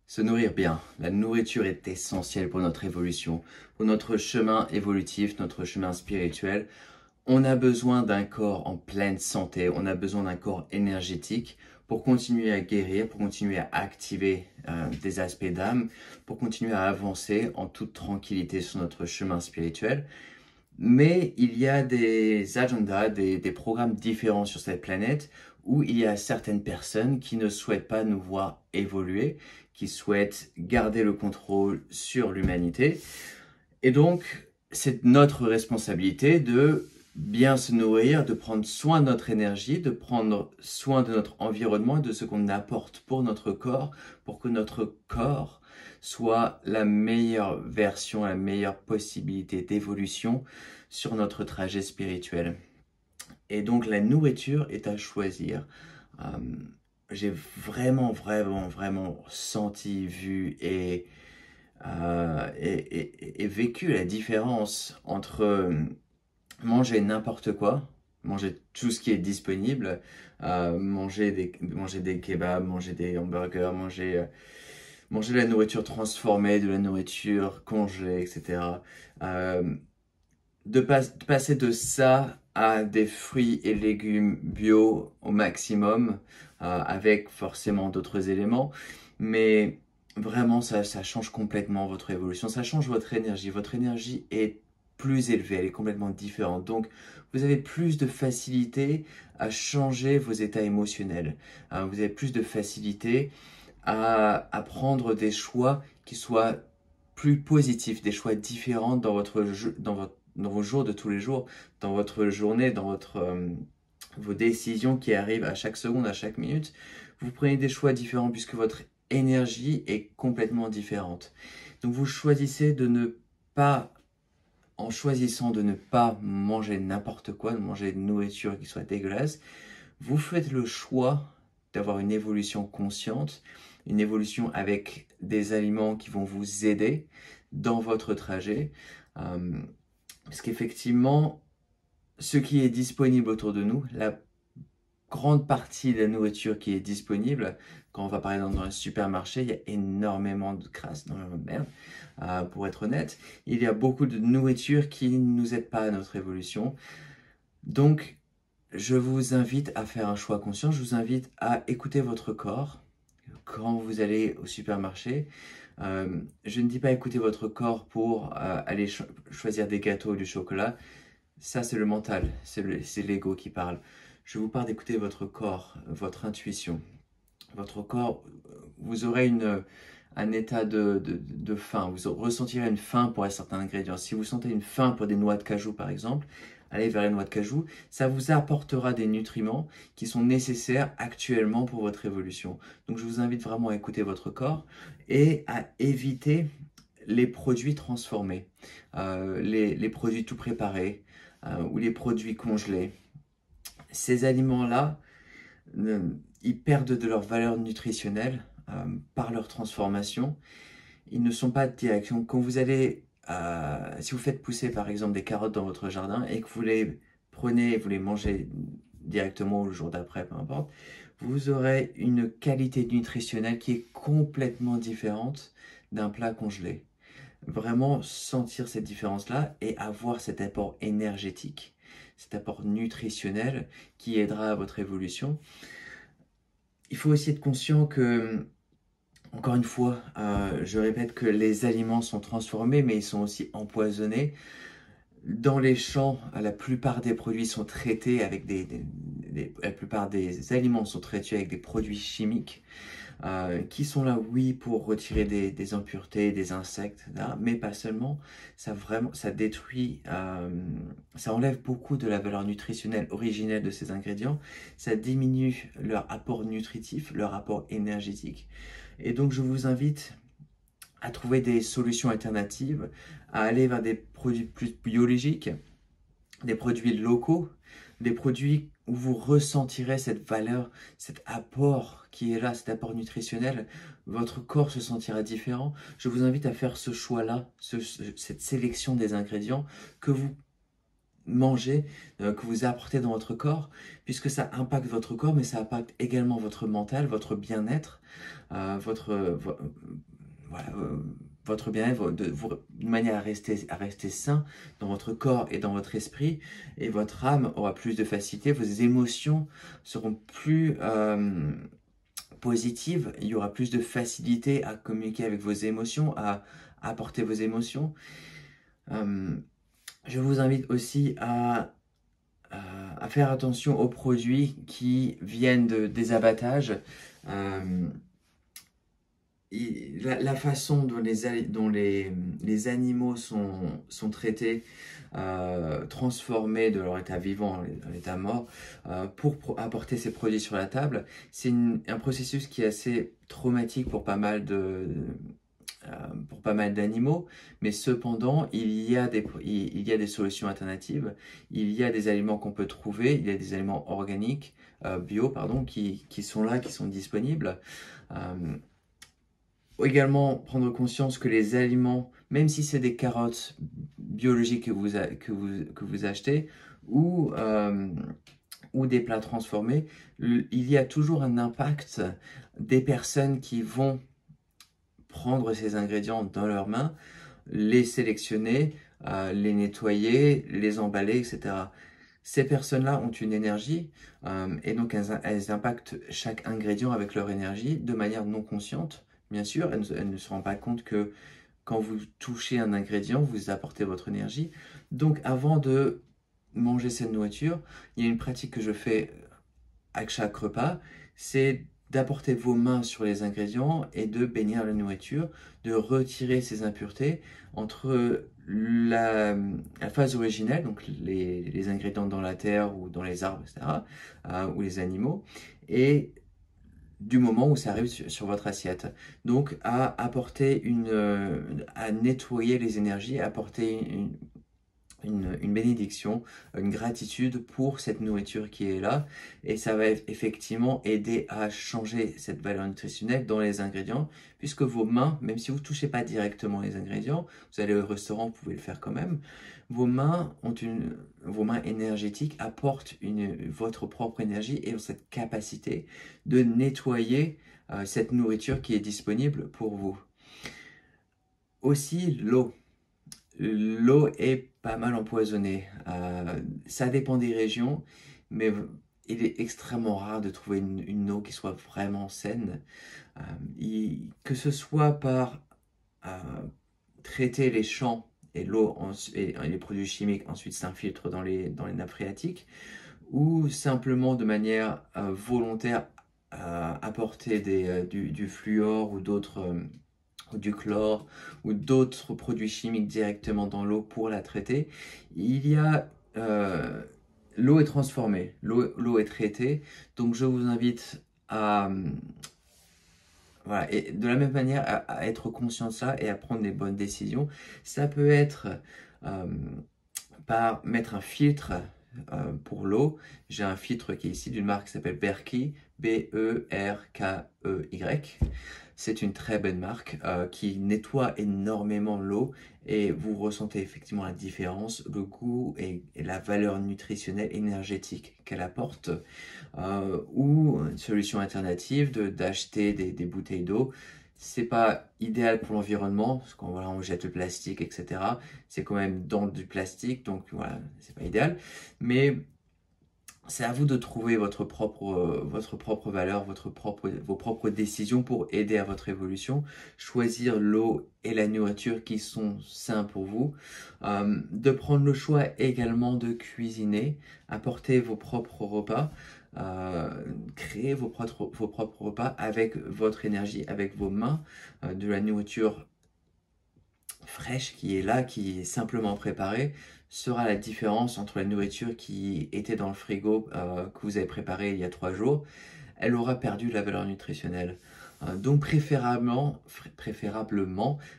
Se nourrir bien. La nourriture est essentielle pour notre évolution, pour notre chemin évolutif, notre chemin spirituel. On a besoin d'un corps en pleine santé, on a besoin d'un corps énergétique pour continuer à guérir, pour continuer à activer des aspects d'âme, pour continuer à avancer en toute tranquillité sur notre chemin spirituel. Mais il y a des agendas, des programmes différents sur cette planète où il y a certaines personnes qui ne souhaitent pas nous voir évoluer, qui souhaitent garder le contrôle sur l'humanité. Et donc, c'est notre responsabilité de bien se nourrir, de prendre soin de notre énergie, de prendre soin de notre environnement et de ce qu'on apporte pour notre corps, pour que notre corps soit la meilleure version, la meilleure possibilité d'évolution sur notre trajet spirituel. Et donc la nourriture est à choisir. J'ai vraiment senti, vu et vécu la différence entre manger n'importe quoi, manger tout ce qui est disponible, manger des kebabs, manger des hamburgers, manger de la nourriture transformée, de la nourriture congelée, etc. De passer de ça à des fruits et légumes bio au maximum, avec forcément d'autres éléments, mais vraiment ça change complètement votre évolution, ça change votre énergie est plus élevée, elle est complètement différente, donc vous avez plus de facilité à changer vos états émotionnels, vous avez plus de facilité à prendre des choix qui soient plus positifs, des choix différents dans vos jours de tous les jours, dans votre journée, dans vos décisions qui arrivent à chaque seconde, à chaque minute. Vous prenez des choix différents puisque votre énergie est complètement différente. Donc vous choisissez de ne pas, en choisissant de ne pas manger n'importe quoi, de manger de nourriture qui soit dégueulasse, vous faites le choix d'avoir une évolution consciente, une évolution avec des aliments qui vont vous aider dans votre trajet. Parce qu'effectivement, ce qui est disponible autour de nous, la grande partie de la nourriture qui est disponible, quand on va par exemple dans un supermarché, il y a énormément de crasse, énormément de merde, pour être honnête. Il y a beaucoup de nourriture qui ne nous aide pas à notre évolution. Donc, je vous invite à faire un choix conscient, je vous invite à écouter votre corps quand vous allez au supermarché. Je ne dis pas écouter votre corps pour aller choisir des gâteaux ou du chocolat. Ça, c'est le mental, c'est l'ego qui parle. Je vous parle d'écouter votre corps, votre intuition. Votre corps, vous aurez un état de faim. Vous ressentirez une faim pour un certain ingrédient. Si vous sentez une faim pour des noix de cajou, par exemple, allez vers les noix de cajou. Ça vous apportera des nutriments qui sont nécessaires actuellement pour votre évolution. Donc, je vous invite vraiment à écouter votre corps et à éviter les produits transformés, les produits tout préparés ou les produits congelés. Ces aliments-là, ils perdent de leur valeur nutritionnelle par leur transformation. Ils ne sont pas de direction. Quand vous allez, si vous faites pousser par exemple des carottes dans votre jardin et que vous les prenez et vous les mangez directement le jour d'après, peu importe, vous aurez une qualité nutritionnelle qui est complètement différente d'un plat congelé. Vraiment sentir cette différence-là et avoir cet apport énergétique, cet apport nutritionnel qui aidera à votre évolution. Il faut aussi être conscient que, encore une fois, je répète que les aliments sont transformés, mais ils sont aussi empoisonnés. Dans les champs, la plupart des produits sont traités avec la plupart des aliments sont traités avec des produits chimiques qui sont là, oui, pour retirer des impuretés, des insectes, etc., mais pas seulement. Ça détruit, ça enlève beaucoup de la valeur nutritionnelle originelle de ces ingrédients. Ça diminue leur apport nutritif, leur apport énergétique. Et donc, je vous invite à trouver des solutions alternatives, à aller vers des produits plus biologiques, des produits locaux, des produits où vous ressentirez cette valeur, cet apport qui est là, cet apport nutritionnel. Votre corps se sentira différent. Je vous invite à faire ce choix-là, cette sélection des ingrédients que vous mangez, que vous apportez dans votre corps, puisque ça impacte votre corps, mais ça impacte également votre mental, votre bien-être, voilà, votre bien-être, de manière à rester sain dans votre corps et dans votre esprit, et votre âme aura plus de facilité, vos émotions seront plus positives, il y aura plus de facilité à communiquer avec vos émotions, à apporter vos émotions. Je vous invite aussi à faire attention aux produits qui viennent des abattages. La façon dont les animaux sont traités, transformés de leur état vivant à l'état mort, pour apporter ces produits sur la table, c'est un processus qui est assez traumatique pour pas mal d'animaux, mais cependant, il y a des solutions alternatives, il y a des aliments qu'on peut trouver, il y a des aliments organiques, bio, pardon, qui sont là, qui sont disponibles. Également, prendre conscience que les aliments, même si c'est des carottes biologiques que vous achetez, ou des plats transformés, il y a toujours un impact des personnes qui vont prendre ces ingrédients dans leurs mains, les sélectionner, les nettoyer, les emballer, etc. Ces personnes-là ont une énergie et donc elles impactent chaque ingrédient avec leur énergie de manière non consciente. Bien sûr, elles ne se rendent pas compte que quand vous touchez un ingrédient, vous apportez votre énergie. Donc avant de manger cette nourriture, il y a une pratique que je fais à chaque repas, c'est d'apporter vos mains sur les ingrédients et de bénir la nourriture, de retirer ces impuretés entre la phase originelle, donc les ingrédients dans la terre ou dans les arbres, etc., ou les animaux, et du moment où ça arrive sur votre assiette. Donc à apporter à nettoyer les énergies, à apporter une bénédiction, une gratitude pour cette nourriture qui est là, et ça va effectivement aider à changer cette valeur nutritionnelle dans les ingrédients, puisque vos mains, même si vous ne touchez pas directement les ingrédients, vous allez au restaurant, vous pouvez le faire quand même, vos mains énergétiques apportent votre propre énergie et ont cette capacité de nettoyer cette nourriture qui est disponible pour vous. Aussi, l'eau. L'eau est pas mal empoisonnée. Ça dépend des régions, mais il est extrêmement rare de trouver une eau qui soit vraiment saine. Que ce soit par traiter les champs et l'eau et les produits chimiques ensuite s'infiltrent dans les nappes phréatiques, ou simplement de manière volontaire apporter du fluor ou du chlore ou d'autres produits chimiques directement dans l'eau pour la traiter. L'eau est transformée, l'eau est traitée, donc je vous invite voilà, et de la même manière à être conscient de ça et à prendre des bonnes décisions. Ça peut être par mettre un filtre pour l'eau. J'ai un filtre qui est ici d'une marque qui s'appelle Berkey, Berkey. C'est une très bonne marque qui nettoie énormément l'eau et vous ressentez effectivement la différence, le goût et la valeur nutritionnelle énergétique qu'elle apporte. Ou une solution alternative d'acheter des bouteilles d'eau. C'est pas idéal pour l'environnement, parce qu'on voilà, on jette le plastique, etc. C'est quand même dans du plastique, donc voilà, c'est pas idéal. Mais c'est à vous de trouver votre propre valeur, vos propres décisions pour aider à votre évolution. Choisir l'eau et la nourriture qui sont sains pour vous. De prendre le choix également de cuisiner, apporter vos propres repas. Créer vos propres repas avec votre énergie, avec vos mains, de la nourriture fraîche qui est là, qui est simplement préparée, sera la différence entre la nourriture qui était dans le frigo que vous avez préparé il y a 3 jours. Elle aura perdu la valeur nutritionnelle. Donc préférablement,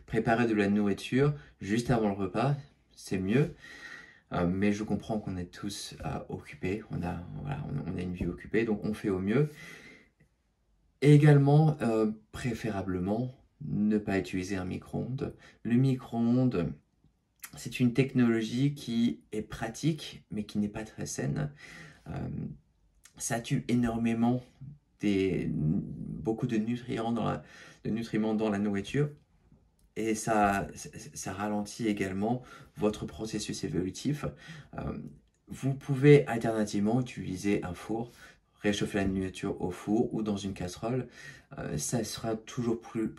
préparer de la nourriture juste avant le repas, c'est mieux. Mais je comprends qu'on est tous occupés, on a une vie occupée, donc on fait au mieux. Et également, préférablement, ne pas utiliser un micro-ondes. Le micro-ondes c'est une technologie qui est pratique, mais qui n'est pas très saine. Euh, Ça tue énormément beaucoup de nutriments dans la nourriture. Et ça ralentit également votre processus évolutif. Euh, Vous pouvez alternativement utiliser un four, réchauffer la nourriture au four ou dans une casserole. Ça sera toujours plus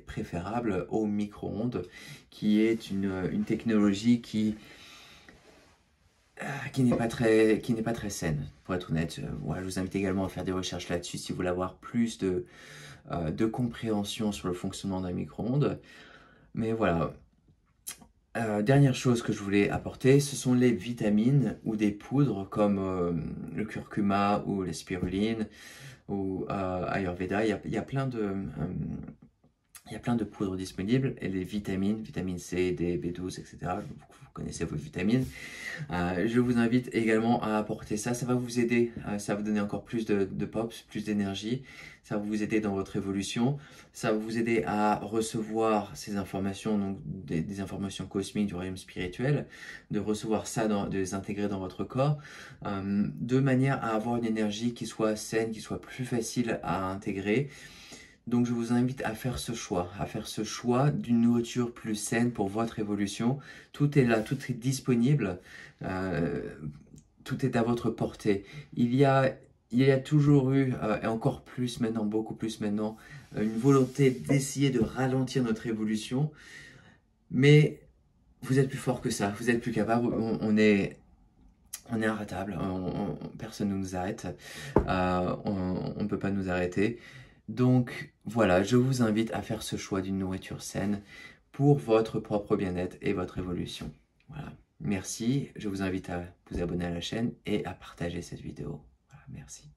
préférable au micro-ondes, qui est une technologie qui n'est pas très saine, pour être honnête. Voilà, je vous invite également à faire des recherches là-dessus si vous voulez avoir plus de compréhension sur le fonctionnement d'un micro-ondes. Mais voilà. Dernière chose que je voulais apporter, ce sont les vitamines ou des poudres comme le curcuma ou la spiruline ou Ayurveda. Il y a plein il y a plein de poudres disponibles et les vitamines, vitamine C, D, B12, etc. Vous connaissez vos vitamines. Je vous invite également à apporter ça. Ça va vous aider, ça va vous donner encore plus de pops, plus d'énergie. Ça va vous aider dans votre évolution. Ça va vous aider à recevoir ces informations, donc des informations cosmiques du royaume spirituel, de recevoir ça, de les intégrer dans votre corps, de manière à avoir une énergie qui soit saine, qui soit plus facile à intégrer. Donc je vous invite à faire ce choix d'une nourriture plus saine pour votre évolution. Tout est là, tout est disponible, euh, tout est à votre portée. Il y a toujours eu, et encore plus maintenant, beaucoup plus maintenant, une volonté d'essayer de ralentir notre évolution. Mais vous êtes plus fort que ça, vous êtes plus capable, on est inarrêtable, personne ne nous arrête, on ne peut pas nous arrêter. Donc voilà, je vous invite à faire ce choix d'une nourriture saine pour votre propre bien-être et votre évolution. Voilà, merci, je vous invite à vous abonner à la chaîne et à partager cette vidéo. Voilà, merci.